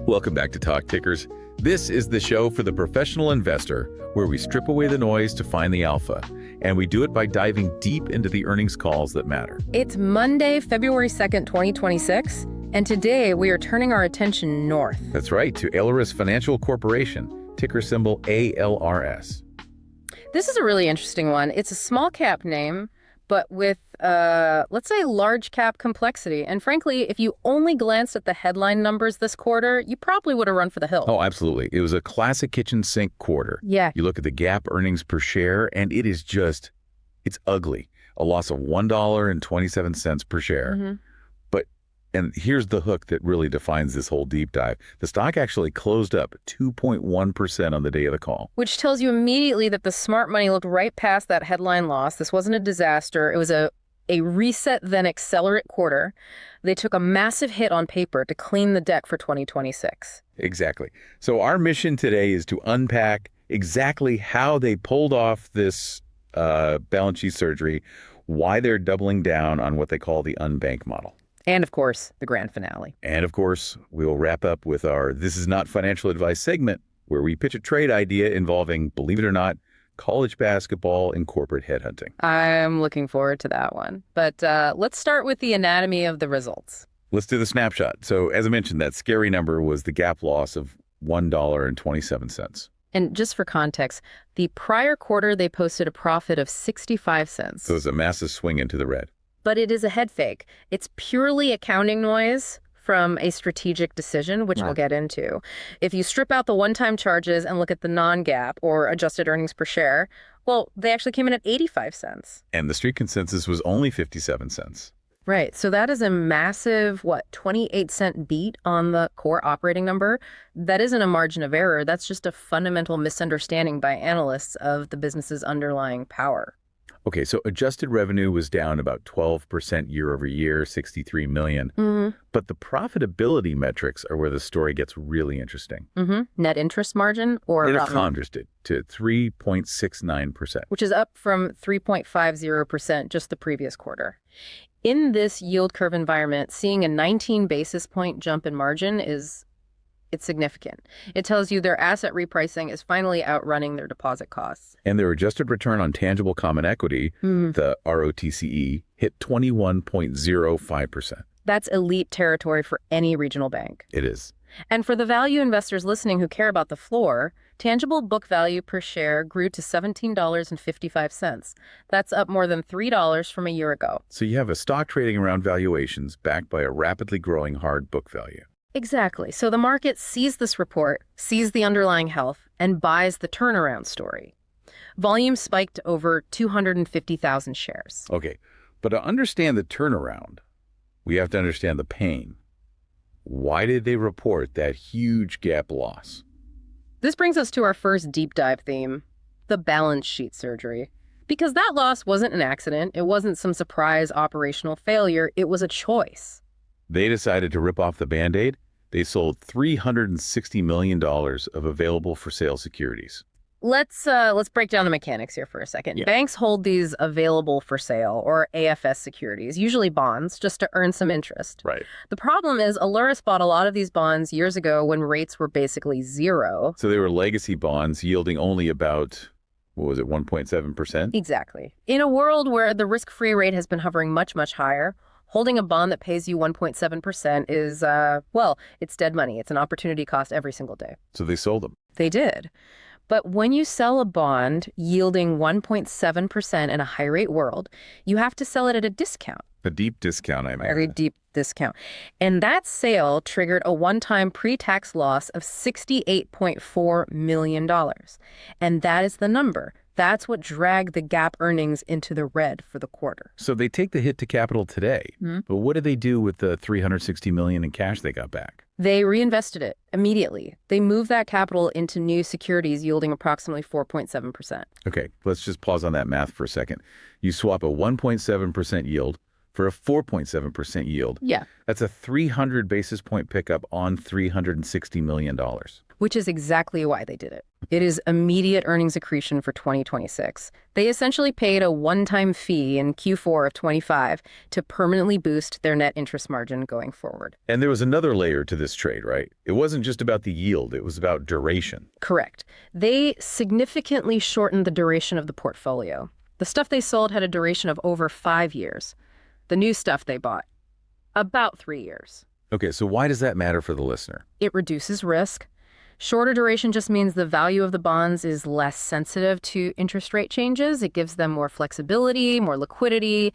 Welcome back to Talk Tickers. This is the show for the professional investor where we strip away the noise to find the alpha. And we do it by diving deep into the earnings calls that matter. It's Monday, February 2nd, 2026, and today we are turning our attention north. That's right, to Alerus Financial Corporation, ticker symbol ALRS. This is a really interesting one. It's a small cap name, but with, let's say, large cap complexity. And frankly, if you only glanced at the headline numbers this quarter, you probably would have run for the hills. Oh, absolutely. It was a classic kitchen sink quarter. Yeah. You look at the GAAP earnings per share, and it is just, it's ugly. A loss of $1.27 per share. Mm-hmm. And here's the hook that really defines this whole deep dive. The stock actually closed up 2.1% on the day of the call. Which tells you immediately that the smart money looked right past that headline loss. This wasn't a disaster. It was a reset then accelerate quarter. They took a massive hit on paper to clean the deck for 2026. Exactly. So our mission today is to unpack exactly how they pulled off this balance sheet surgery, why they're doubling down on what they call the unbank model. And, of course, the grand finale. And, of course, we'll wrap up with our This Is Not Financial Advice segment, where we pitch a trade idea involving, believe it or not, college basketball and corporate headhunting. I'm looking forward to that one. But let's start with the anatomy of the results. Let's do the snapshot. So, as I mentioned, that scary number was the GAAP loss of $1.27. And just for context, the prior quarter, they posted a profit of 65 cents. So it's a massive swing into the red. But it is a head fake. It's purely accounting noise from a strategic decision, which we'll get into. If you strip out the one-time charges and look at the non-GAAP or adjusted earnings per share, well, they actually came in at 85 cents. And the street consensus was only 57 cents. Right. So that is a massive, 28-cent beat on the core operating number. That isn't a margin of error. That's just a fundamental misunderstanding by analysts of the business's underlying power. Okay, so adjusted revenue was down about 12% year over year, $63 million. Mm-hmm. But the profitability metrics are where the story gets really interesting. Mm-hmm. Net interest margin or Net interest to 3.69%. Which is up from 3.50% just the previous quarter. In this yield curve environment, seeing a 19 basis point jump in margin it's significant. It tells you their asset repricing is finally outrunning their deposit costs. And their adjusted return on tangible common equity, the ROTCE, hit 21.05%. That's elite territory for any regional bank. It is. And for the value investors listening who care about the floor, tangible book value per share grew to $17.55. That's up more than $3 from a year ago. So you have a stock trading around valuations backed by a rapidly growing hard book value. Exactly. So the market sees this report, sees the underlying health, and buys the turnaround story. Volume spiked to over 250,000 shares. Okay, but to understand the turnaround, we have to understand the pain. Why did they report that huge GAAP loss? This brings us to our first deep dive theme, the balance sheet surgery. Because that loss wasn't an accident, it wasn't some surprise operational failure, it was a choice. They decided to rip off the Band-Aid. They sold $360 million of available for sale securities. Let's break down the mechanics here for a second. Yeah. Banks hold these available for sale, or AFS securities, usually bonds, just to earn some interest. Right. The problem is Alerus bought a lot of these bonds years ago when rates were basically zero. So they were legacy bonds yielding only about, 1.7%? Exactly. In a world where the risk-free rate has been hovering much, much higher, holding a bond that pays you 1.7% is, it's dead money. It's an opportunity cost every single day. So they sold them. They did. But when you sell a bond yielding 1.7% in a high-rate world, you have to sell it at a discount. A deep discount, I mean. Very deep discount. And that sale triggered a one-time pre-tax loss of $68.4 million. And that is the number. That's what dragged the GAAP earnings into the red for the quarter. So they take the hit to capital today. But what did they do with the $360 million in cash they got back? They reinvested it immediately. They moved that capital into new securities yielding approximately 4.7%. Okay, let's just pause on that math for a second. You swap a 1.7% yield for a 4.7% yield. Yeah. That's a 300 basis point pickup on $360 million. Which is exactly why they did it. It is immediate earnings accretion for 2026. They essentially paid a one-time fee in Q4 of 25 to permanently boost their net interest margin going forward. And there was another layer to this trade, right? It wasn't just about the yield, it was about duration. Correct. They significantly shortened the duration of the portfolio. The stuff they sold had a duration of over 5 years. The new stuff they bought, about 3 years. Okay, so why does that matter for the listener? It reduces risk. Shorter duration just means the value of the bonds is less sensitive to interest rate changes. It gives them more flexibility, more liquidity.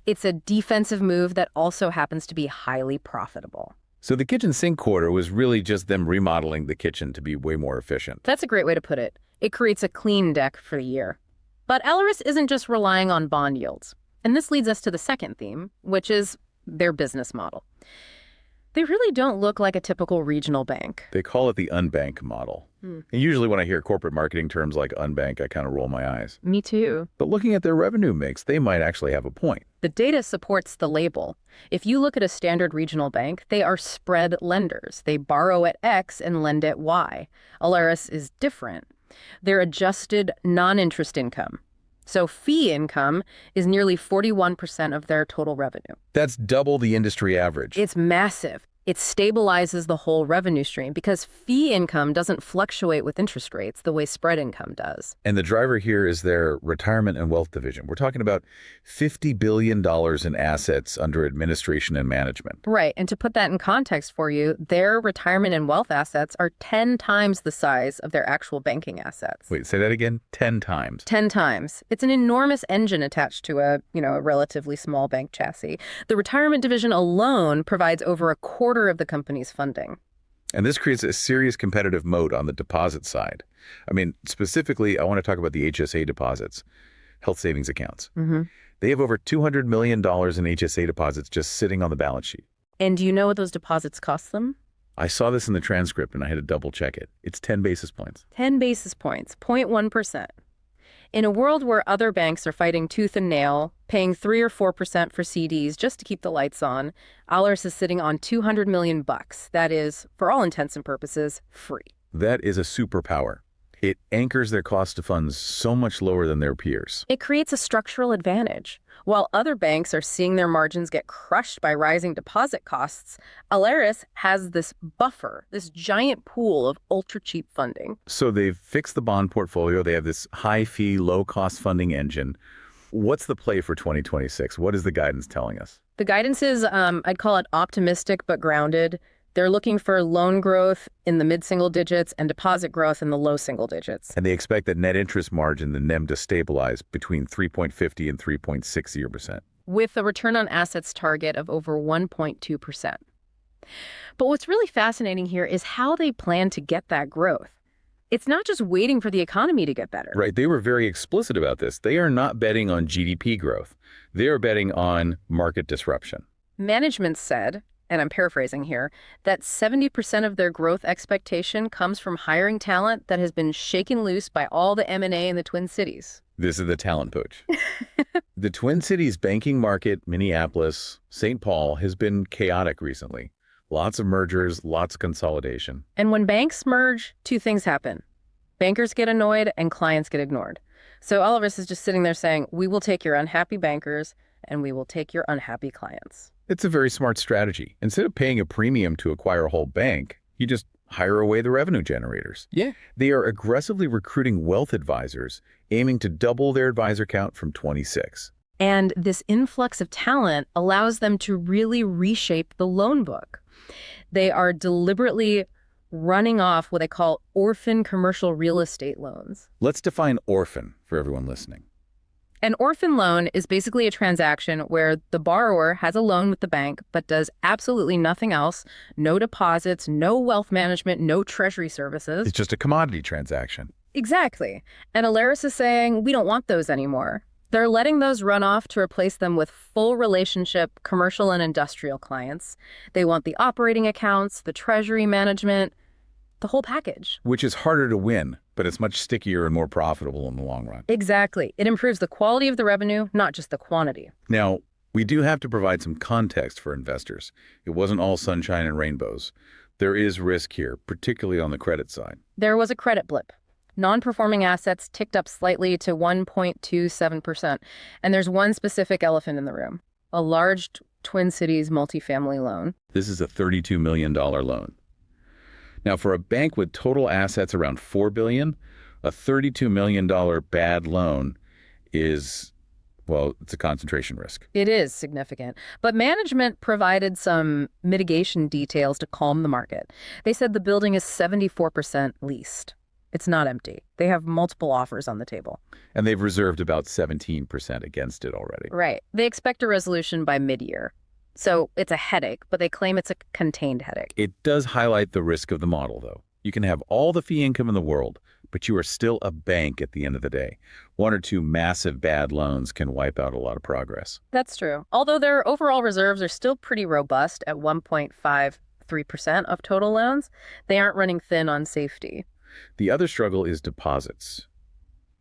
It's a defensive move that also happens to be highly profitable. So the kitchen sink quarter was really just them remodeling the kitchen to be way more efficient. That's a great way to put it. It creates a clean deck for the year. But Alerus isn't just relying on bond yields. And this leads us to the second theme, which is their business model. They really don't look like a typical regional bank. They call it the unbank model. And usually when I hear corporate marketing terms like unbank, I kind of roll my eyes. Me too. But looking at their revenue mix, they might actually have a point. The data supports the label. If you look at a standard regional bank, they are spread lenders. They borrow at X and lend at Y. Alerus is different. They're adjusted non-interest income. So fee income is nearly 41% of their total revenue. That's double the industry average. It's massive. It stabilizes the whole revenue stream because fee income doesn't fluctuate with interest rates the way spread income does. And the driver here is their retirement and wealth division. We're talking about $50 billion in assets under administration and management. Right. And to put that in context for you, their retirement and wealth assets are 10 times the size of their actual banking assets. Wait, say that again? 10 times. 10 times. It's an enormous engine attached to a relatively small bank chassis. The retirement division alone provides over a quarter of the company's funding. And this creates a serious competitive moat on the deposit side. I mean, specifically, I want to talk about the HSA deposits, health savings accounts. They have over $200 million in HSA deposits just sitting on the balance sheet. And do you know what those deposits cost them? I saw this in the transcript and I had to double check it. It's 10 basis points. 10 basis points, 0.1%. In a world where other banks are fighting tooth and nail, paying 3 or 4% for CDs just to keep the lights on, Alerus is sitting on $200 million. That is, for all intents and purposes, free. That is a superpower. It anchors their cost of funds so much lower than their peers. It creates a structural advantage. While other banks are seeing their margins get crushed by rising deposit costs, Alerus has this buffer, this giant pool of ultra-cheap funding. So they've fixed the bond portfolio. They have this high-fee, low-cost funding engine. What's the play for 2026? What is the guidance telling us? The guidance is, I'd call it optimistic but grounded. They're looking for loan growth in the mid-single digits and deposit growth in the low single digits. And they expect that net interest margin, the NIM, to stabilize between 3.50 and 3.60%. With a return on assets target of over 1.2%. But what's really fascinating here is how they plan to get that growth. It's not just waiting for the economy to get better. Right. They were very explicit about this. They are not betting on GDP growth. They are betting on market disruption. Management said, and I'm paraphrasing here, that 70% of their growth expectation comes from hiring talent that has been shaken loose by all the M&A in the Twin Cities. This is the talent poach. The Twin Cities banking market, Minneapolis, St. Paul, has been chaotic recently. Lots of mergers, lots of consolidation. And when banks merge, two things happen. Bankers get annoyed and clients get ignored. So Alerus is just sitting there saying, we will take your unhappy bankers and we will take your unhappy clients. It's a very smart strategy. Instead of paying a premium to acquire a whole bank, you just hire away the revenue generators. Yeah. They are aggressively recruiting wealth advisors, aiming to double their advisor count from 26. And this influx of talent allows them to really reshape the loan book. They are deliberately running off what they call orphan commercial real estate loans. Let's define orphan for everyone listening. An orphan loan is basically a transaction where the borrower has a loan with the bank but does absolutely nothing else, no deposits, no wealth management, no treasury services. It's just a commodity transaction. Exactly. And Alerus is saying, we don't want those anymore. They're letting those run off to replace them with full relationship commercial and industrial clients. They want the operating accounts, the treasury management, the whole package. Which is harder to win, but it's much stickier and more profitable in the long run. Exactly. It improves the quality of the revenue, not just the quantity. Now, We do have to provide some context for investors. It wasn't all sunshine and rainbows. There is risk here, particularly on the credit side. There was a credit blip. Non-performing assets ticked up slightly to 1.27%. And there's one specific elephant in the room, a large Twin Cities multifamily loan. This is a $32 million loan. Now, for a bank with total assets around $4 billion, a $32 million bad loan is, well, it's a concentration risk. It is significant. But management provided some mitigation details to calm the market. They said the building is 74% leased. It's not empty. They have multiple offers on the table. And they've reserved about 17% against it already. Right. They expect a resolution by mid-year. So it's a headache, but they claim it's a contained headache. It does highlight the risk of the model, though. You can have all the fee income in the world, but you are still a bank at the end of the day. One or two massive bad loans can wipe out a lot of progress. That's true. Although their overall reserves are still pretty robust at 1.53% of total loans, they aren't running thin on safety. The other struggle is deposits.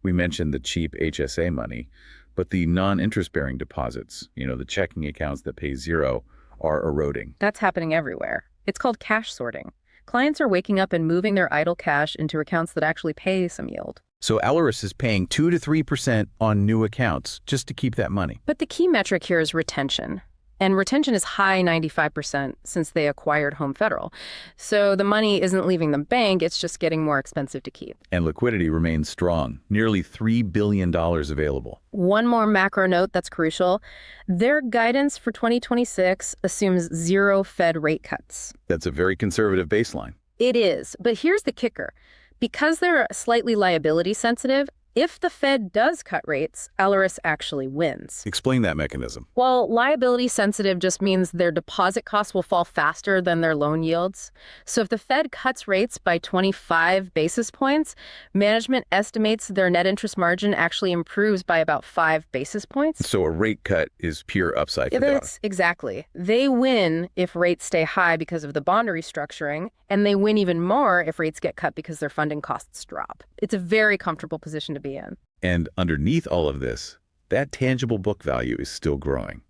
We mentioned the cheap HSA money, but the non-interest-bearing deposits, the checking accounts that pay zero, are eroding. That's happening everywhere. It's called cash sorting. Clients are waking up and moving their idle cash into accounts that actually pay some yield. So Alerus is paying 2 to 3% on new accounts just to keep that money. But the key metric here is retention. And retention is high 95% since they acquired Home Federal. So the money isn't leaving the bank, it's just getting more expensive to keep. And liquidity remains strong, nearly $3 billion available. One more macro note that's crucial. Their guidance for 2026 assumes 0 Fed rate cuts. That's a very conservative baseline. It is, but here's the kicker. Because they're slightly liability sensitive, if the Fed does cut rates, Alerus actually wins. Explain that mechanism. Well, liability sensitive just means their deposit costs will fall faster than their loan yields. So if the Fed cuts rates by 25 basis points, management estimates their net interest margin actually improves by about 5 basis points. So a rate cut is pure upside for them. Exactly. They win if rates stay high because of the bond restructuring, and they win even more if rates get cut because their funding costs drop. It's a very comfortable position to be in. And underneath all of this, that tangible book value is still growing.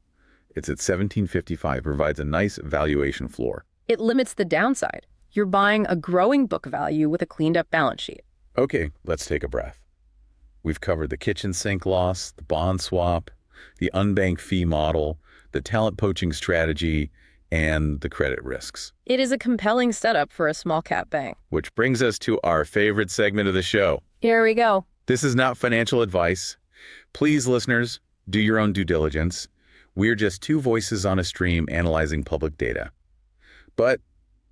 It's at $17.55, provides a nice valuation floor. It limits the downside. You're buying a growing book value with a cleaned up balance sheet. Okay, let's take a breath. We've covered the kitchen sink loss, the bond swap, the unbank fee model, the talent poaching strategy, and the credit risks. It is a compelling setup for a small cap bank. Which brings us to our favorite segment of the show. Here we go. This is not financial advice. Please, listeners, do your own due diligence. We're just two voices on a stream analyzing public data. But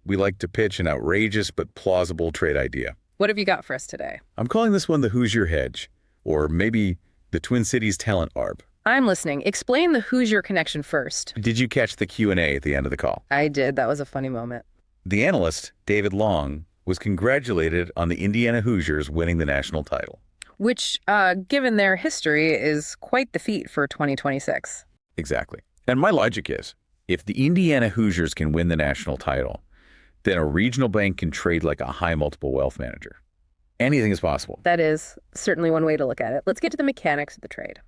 we like to pitch an outrageous but plausible trade idea. What have you got for us today? I'm calling this one the Hoosier Hedge, or maybe the Twin Cities Talent Arb. I'm listening. Explain the Hoosier connection first. Did you catch the Q&A at the end of the call? I did. That was a funny moment. The analyst, David Long, was congratulated on the Indiana Hoosiers winning the national title. Which, given their history, is quite the feat for 2026. Exactly. And my logic is, if the Indiana Hoosiers can win the national title, then a regional bank can trade like a high multiple wealth manager. Anything is possible. That is certainly one way to look at it. Let's get to the mechanics of the trade.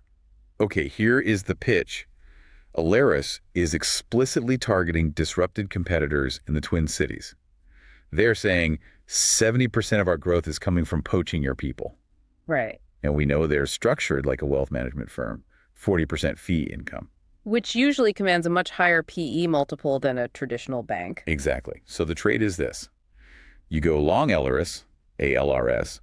Okay, here is the pitch. Alerus is explicitly targeting disrupted competitors in the Twin Cities. They're saying 70% of our growth is coming from poaching your people. Right. And we know they're structured like a wealth management firm, 40% fee income. Which usually commands a much higher PE multiple than a traditional bank. Exactly. So the trade is this. You go long Alerus, ALRS,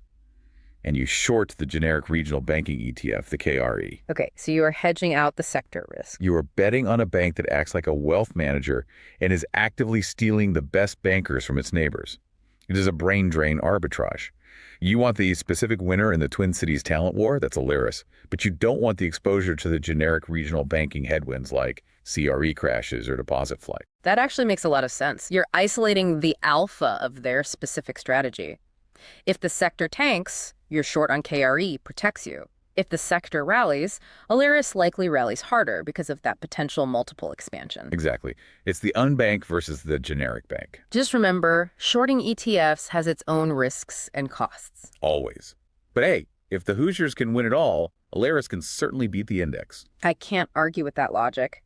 and you short the generic regional banking ETF, the KRE. Okay, so you are hedging out the sector risk. You are betting on a bank that acts like a wealth manager and is actively stealing the best bankers from its neighbors. It is a brain drain arbitrage. You want the specific winner in the Twin Cities talent war, that's Alerus, but you don't want the exposure to the generic regional banking headwinds like CRE crashes or deposit flight. That actually makes a lot of sense. You're isolating the alpha of their specific strategy. If the sector tanks, your short on KRE protects you. If the sector rallies, Alerus likely rallies harder because of that potential multiple expansion. Exactly. It's the unbank versus the generic bank. Just remember, shorting ETFs has its own risks and costs. Always. But hey, if the Hoosiers can win it all, Alerus can certainly beat the index. I can't argue with that logic.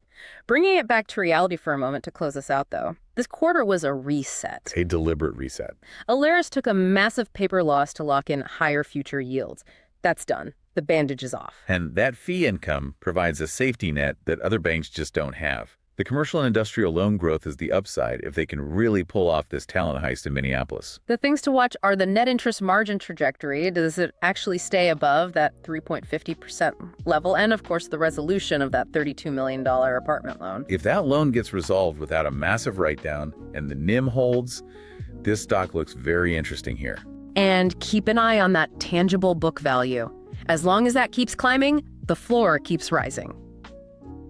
Bringing it back to reality for a moment to close us out, though. This quarter was a reset. A deliberate reset. Alerus took a massive paper loss to lock in higher future yields. That's done. The bandage is off. And that fee income provides a safety net that other banks just don't have. The commercial and industrial loan growth is the upside if they can really pull off this talent heist in Minneapolis. The things to watch are the net interest margin trajectory. Does it actually stay above that 3.50% level? And, of course, the resolution of that $32 million apartment loan. If that loan gets resolved without a massive write-down and the NIM holds, this stock looks very interesting here. And keep an eye on that tangible book value. As long as that keeps climbing, the floor keeps rising.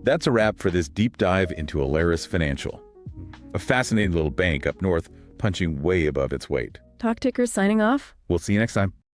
That's a wrap for this deep dive into Alerus Financial. A fascinating little bank up north punching way above its weight. Talk Tickers signing off. We'll see you next time.